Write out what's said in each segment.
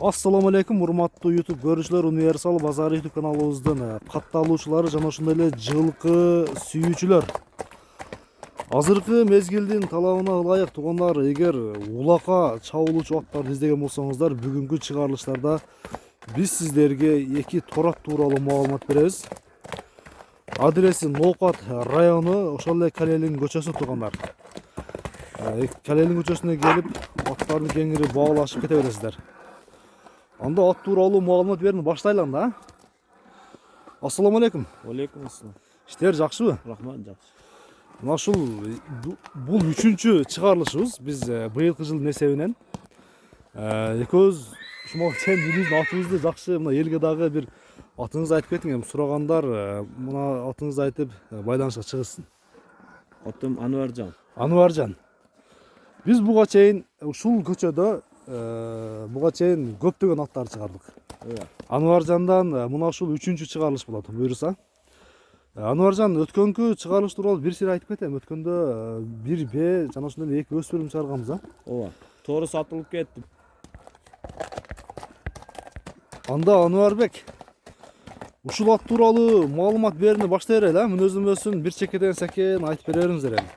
Assalamu алейкум, урматтуу YouTube көрүүчүлөр, Универсал Базар YouTube каналыбыздын катталуучулары жана ошондой эле жылкы сүйүүчүлөр. Азыркы мезгилдин талабына ылайык туугандар, эгер улакка чабылуучу аттарды издеген болсоңуздар, бүгүнкү чыгарылыштарда биз сиздерге эки торат тууралуу маалымат беребиз. Адреси Ноокат району, ошол эле Калелин көчөсү туугандар. Калелин көчөсүнө келип, аттарды кеңири баалашып кете бересиздер. Анда ат тууралуу маалымат берүүнү баштайлы анда. Ассаламу алейкум. Алейкум ассалам. Иштер жакшыбы? Рахмат, жакшы. Мына ушул бул 3-чү чыгарылышыбыз. Биз быйылкы жылдын эсебинен экөөбүз ушуга чейин биздин атыбызды жакшы мына элге дагы бир атыңызды айтып кетиң, сурагандар мына атыңызды айтып байланышка чыгышсын. Атым Анваржан. Анваржан. Биз буга чейин ушул көчөдө буга чейин көптөгөн аттар чыгардык. Анваржандан мына ушул 3-чү чыгарылыш болот, буйруса. Анваржан, өткөнкү чыгарылыш тууралуу бир сир айтып кетем. Өткөндө бир Б жана ошондой эле 2 өспүрүм чыгарганбыз, а? Ооба. Тоору сатылып кетти. Анда Анварбек, ушул ат тууралуу маалымат берүүнү баштай берели, а? Мүнөзүмөсүн бир чекеден секен айтып бере бериңиздер эми.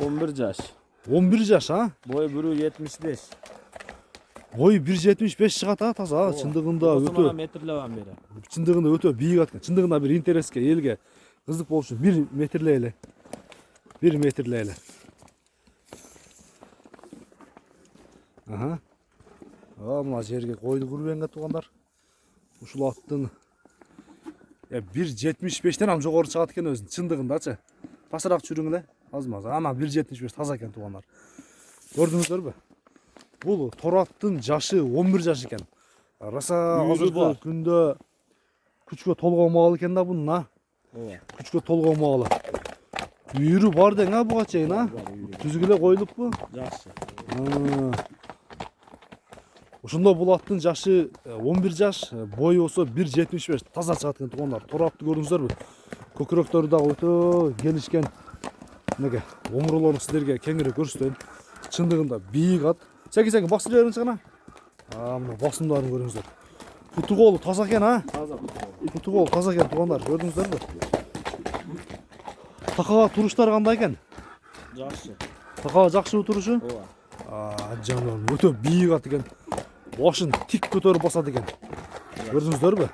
11 жаш. 11 жаш, а? Бою 1.75. Бой 1.75 чыгат, а? Таза, чындыгында өтө. Метрлебан бери. Чындыгында өтө бийик ат экен. Чындыгында бир интереске, элге кызык болуш үчүн 1 метрлей эле. 1 метрлей эле. Аха. Мына жерге койду курбенге туугандар. Ушул аттын 1.75ден ам жогору чыгат экен өзүн, чындыгындачы. Пасыраак жүрүң эле. Аз-маз. Ана 1.75 таза экен туугандар. Көрдүңүздөрбү? Бул тораттын жашы 11 жаш экен. Раса азыркы күндө күчкө толгон маал экен да бунун, а? Ооба. Күчкө толгон маалы. Үйүрү бар дең, а, буга чейин, а? Түзүк эле коюлуппу? Жакшы. Ошондо бул аттын жашы 11 жаш, бою болсо 1.75 таза чыгат экен туугандар. Торатты көрдүңүздөрбү? Көкүрөктөрү дагы өтө келишкен. Неге? Омурлорун сиздерге кеңири көрсөтөйүн. Чындыгында бийик ат. Секи басып жибериңизчи гана. Мына басымдарын көрүңүздөр. Путу колу таза экен, а? Таза. Путу колу таза экен туугандар, көрдүңүздөрбү? Такага туруштар кандай экен? Жакшы. Такага жакшыбы турушу? Ооба. Жаным, өтө бийик ат экен. Башын тик көтөрүп басат экен. Көрдүңүздөрбү?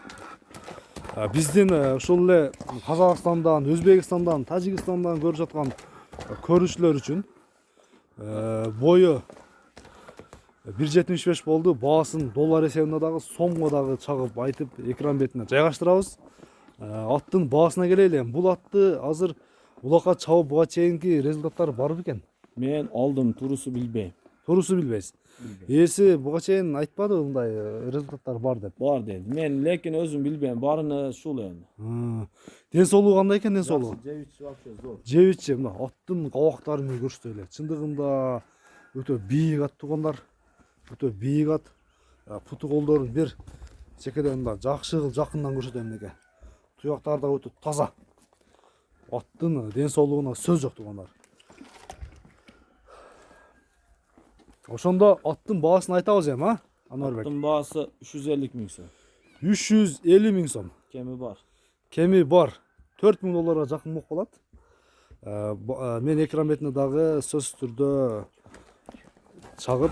Биздин ушул эле Казакстандан, Өзбекстандан, Тажикстандан көрүп жаткан көрүүчүлөр үчүн бою 1.75 болду. Баасын доллар эсебинде дагы, сомго дагы чагып айтып экран бетине жайгаштырабыз. Аттын баасына келели. Бул атты азыр улакка чабып буга чейинки результаттары бар бекен? Мен алдым, турусу билбейм. Турусу билбейсиз. Ээси буга чейин айтпады мындай результаттар бар деп. Бар деди. Мен лекин өзүм билбейм. Барыны ушул эми. Ден соолугу кандай экен, ден соолугу? Жебичи вообще зор. Жебичи, мына аттын кабактарын көрсөтөлү. Чындыгында өтө бийик ат туугандар. Өтө бийик ат. Путу колдорун бир чекеден да жакшы жакындан көрсөтөм неге. Туяктары да өтө таза. Аттын ден соолугуна сөз жок туугандар. Ошондо аттын баасын айтабыз эми, а? Анварбек. Аттын баасы 350 миң сом. 350 миң сом. Кеми бар. Кеми бар. 4 миң долларга жакын болуп калат. Мен экран бетине дагы сөзсүз түрдө чагып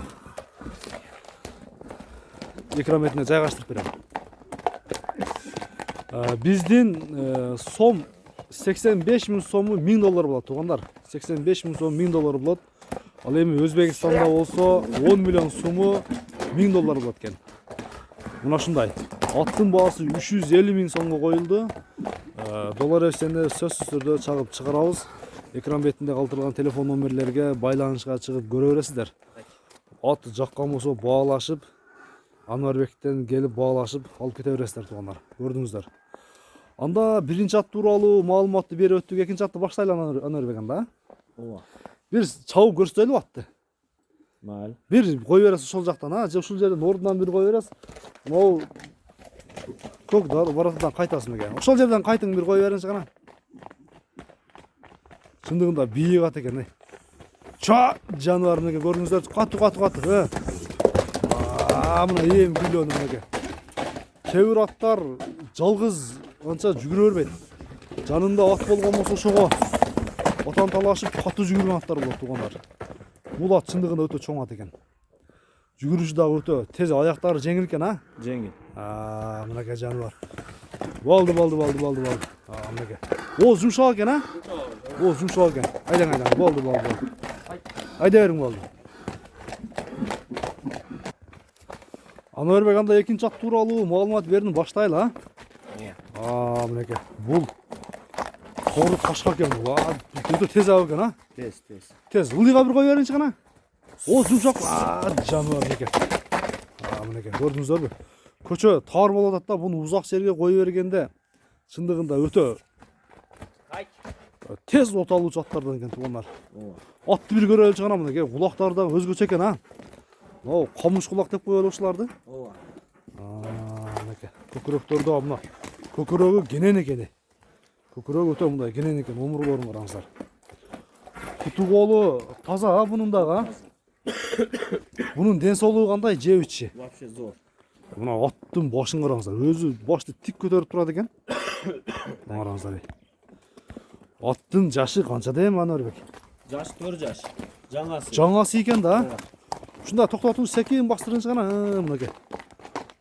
экран бетине жайгаштырып берем. Биздин сом 85 миң сому 1000 доллар болот туугандар. 85 миң сом 1000 доллар болот. Ал эми Өзбекстанда болсо 10 миллион суму 1000 доллар болот экен. Мына ушундай. Аттын баасы 350 миң сомго коюлду. Доллар эсебинде сөзсүз түрдө чагып чыгарабыз. Экран бетинде калтырылган телефон номерлерге байланышка чыгып көрө бересиздер. Ат жаккан болсо баалашып, Анварбектен келип баалашып алып кете бересиздер туугандар. Көрдүңүздөр. Анда биринчи ат тууралуу маалыматты берип өттүк, экинчи атты баштайлы Анварбек анда. Ооба. Бир чабып көрсөтөлү атты. Майыл. Бир кой бересиз ошол жактан, а? Же ушул жерден ордунан бир кой бересиз. Могу көк баратадан кайтасың экен. Ошол жерден кайтың бир кой бериңчи гана. Чындыгында бийик ат экен, Ча жаныбар, неге көрдүңүздөр? Катты. мына эң күйлөнү мынеке. Кээ бир аттар жалгыз анча жүгүрө бербейт. Жанында ат болгон болсо ошого отан талашып катуу жүгүргөн аттар болот туугандар. Бул ат чындыгында өтө чоң ат экен. Жүгүрүшү дагы өтө тез, аяктары жеңил экен, а? Жеңил. Мынакей жаныбар. Болду. Мынакей. О, жумшак экен, а? О, жумшак экен. Айдаң. Болду. Айда бериң болду. Ануарбек анда экинчи ат тууралуу маалымат бердин, баштайлы, а? Мынакей. Бул тору ташка экен бул. Өтө тез ак экен, а? Тез. Ылдыйга бир кой бериңчи гана. О, жумшак. Жаныбар мынакей. Мынакей, көрдүңүздөрбү? Көчө тар болуп атат да, буну узак жерге кой бергенде чындыгында өтө тез от алуучу аттардан экен туугандар. Атты бир көрөлүчү гана мынакей, кулактары дагы өзгөчө экен, а? О, камыш кулак деп коелу ушуларды. Мынакей. Көкүрөктөрү да мына. Көкүрөгү кенен экен. Көкүрөгү өтө мындай кенен экен, омурлорун караңыздар. Куту колу таза, а бунун дагы, а? Bunun ден соолугу кандай, жебичи? Вообще зор. Мына аттын башын караңыздар. Өзү башты тик көтөрүп турат экен. Караңыздар. Аттын жашы канча дейм, Ануарбек? Жаш 4 жаш. Жаңасы. Жаңасы экен да. Ушунда токтотуңуз, секейин бастырыңыз гана, мынакей.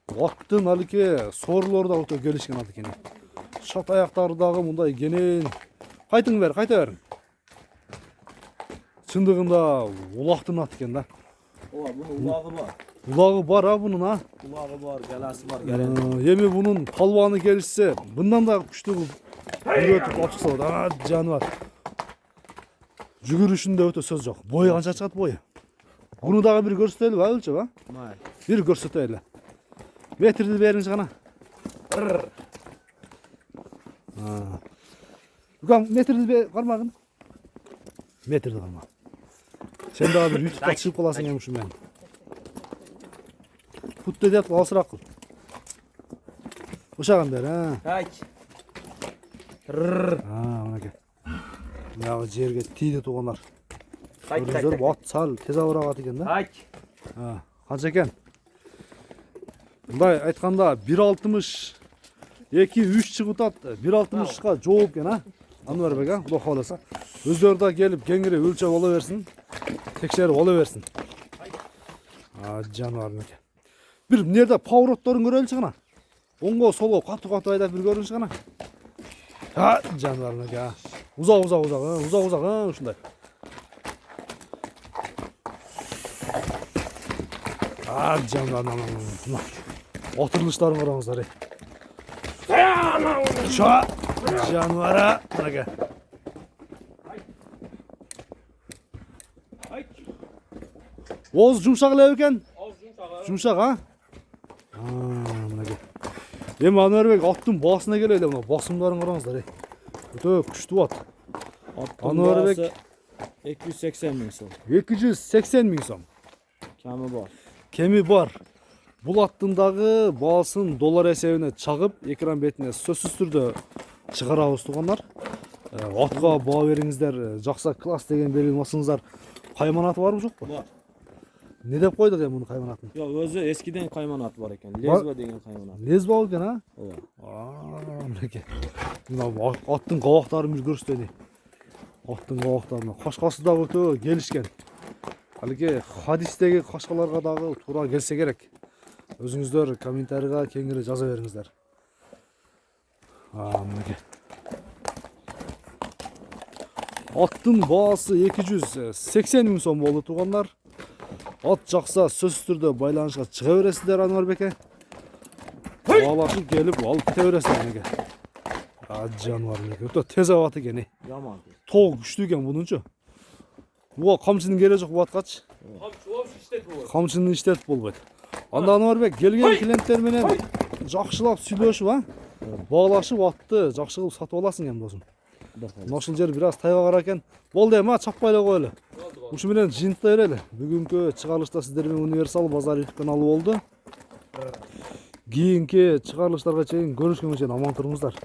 Аттын алике соорлору да өтө келишкен ат экен. Шат аяктары дагы мындай кенен. Кайта бериң. Чындыгында улактын ат экен да. Bunun ulağı var. Ulağı бар, а bunun, а? Ulağı var, gelası var. Эми bunun palvanı gelişse bundan da күчтүү үйрөтүп алып чыкса болот. Жаныбар. Жүгүрүшүндө өтө сөз жок. Бою канча чыгат бою? Буну дагы бир көрсөтөлүбү, өлчөп, а? Бир көрсөтөлү. Метрди бериңиз гана. Укам, метрди кармагын. Метрди карма. Sen daha bir YouTube'da çıkıp kalasın yemişim ben. Put dedi at, alsırak kıl. Uşağım der, ha? Kaç. Ona gel. Ya жерге тиді туғанlar. Көріңіздер, bu at sal, tez avырақ at eкен да? Kaç. Қанша екен? Бұндай айтқанда 1.60, 2-3 шығып ат, 1.60-қа жооп екен, а? Ануарбек, а? Құда қаласа. Өздері да келіп, кеңірек өлчеп ола берсін. Tekşeri ola versin. Жаныбар меке. Bir nerede поворотторун көрөлүчү гана. Оңго солго катуу айдап bir көрүнүшү гана. Жаныбар меке. Узак, ушундай. Жаныбар мына. Отурулуштарын караңыздар. Жаныбар меке. Oğuz jumşak ele eкен? Jumşak, ha? Mınakey. Эми Ануарбек аттын басына келели, мына басымдарын караңыздар. Өтө күчтүү ат. Ануарбек 280 миң сом. 280 миң сом. Кеми бар. Бул аттын дагы баасын доллар эсебине чагып, экран бетине сөзсүз түрдө чыгарабыз туугандар. Атка баа бериңиздер, жакса класс деген белгилеп алсаңыздар. Кайман аты барбы жокпу? Бар. Ne dep koydu diye bunu kayman atın? Yok, özü eskiden kayman at var eken. Lezba degen kayman at. Lezba eken, ha? Evet. Mınakey. Attın kavaktarını bir görstöydü. Attın kavaktarını. Kaşkası da ötö gelişken. Halbuki hadistegi kaşkalarga dagı tuura gelse gerek. Özüңүздөр комментарийга кеңири жаза бериңиздер. Мынакей. Аттын баасы 280 миң сом болду туугандар. At жақса сөзсүз түрдө байланышка чыга бересиздер Ануарбеке. Баалашып келип алып кете бересиздер мынакей. Жаныбар мынакей. Өтө тез ат экен. Жаман. Тоғы күчтүү экен бунунчу. Буга камчынын кереги жок бу аткачы. Камчынын иштетип болбойт. Анда Ануарбек келген клиенттер менен жакшылап сүйлөшүп, а? Баалашып атты жакшы кылып сатып аласың эми досум. Ошол жер бир аз тайга кара экен. Болду эми, чаппай эле коелу. Ушу менен жыйынттай берели. Бүгүнкү чыгарылышта сиздер менен Универсал Базар YouTube каналы болду. Кийинки чыгарылыштарга чейин көрүшкөнгө чейин аман туруңуздар.